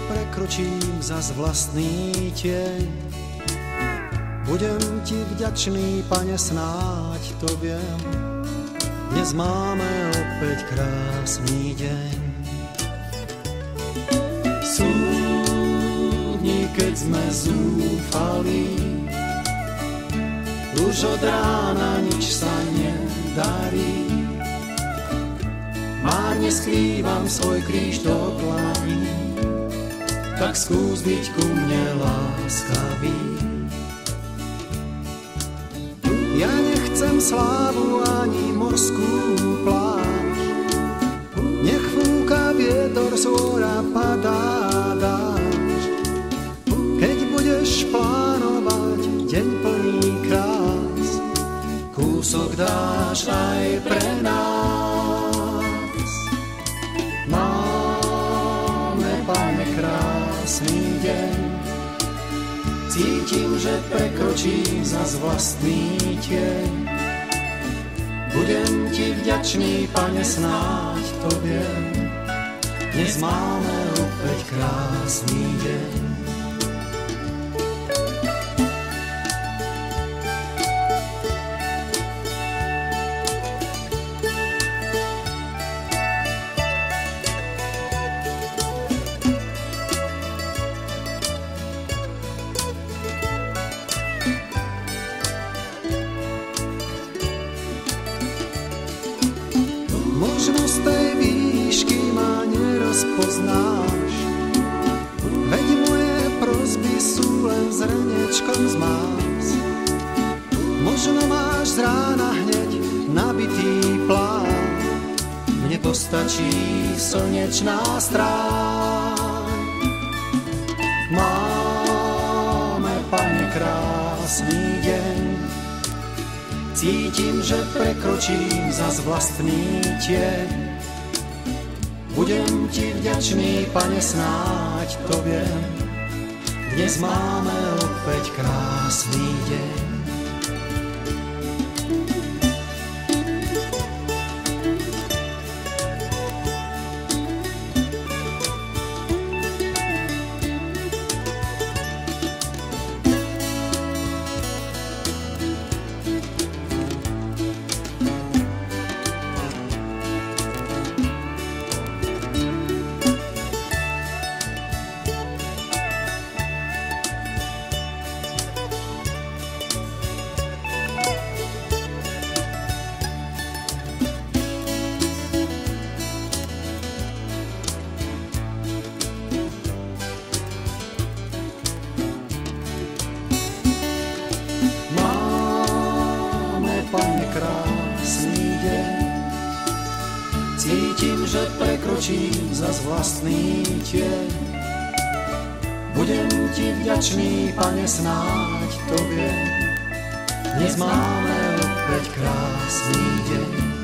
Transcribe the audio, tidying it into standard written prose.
prekročím zas vlastný tieň. Budem ti vďačný, Pane, snáď to viem. Dnes máme opäť krásny deň. Súdni, keď sme zúfali, už od rána nič sa nedarí. Márne skrývam svoj kríž do dlaní, tak skús byť ku mne láskavý. Ja nechcem slávu ani morskú pláž, nech fúka vietor, z hora padá dážď. Keď budeš plánovať deň plný krás, kúsok dáš aj pre nás. Máme, Pane, krásny deň, cítim, že prekročím zas vlastný tieň. Budem ti vďačný, Pane, snáď to viem. Dnes máme opäť krásny deň. Možno z tej výšky ma nerozpoznáš, veď moje prosby sú len zrniečkom z más. Možno máš z rána hneď nabitý plán, mne postačí slnečná stráň. Máme, Pane, krásny deň, cítim, že prekročím zas vlastný tieň. Budem ti vďačný, Pane, snáď to viem. Dnes máme opäť krásny deň. Krásny deň, cítim, že prekročím zas vlastný tieň. Budem ti vďačný, Pane, snáď to viem. Dnes máme opäť krásny deň.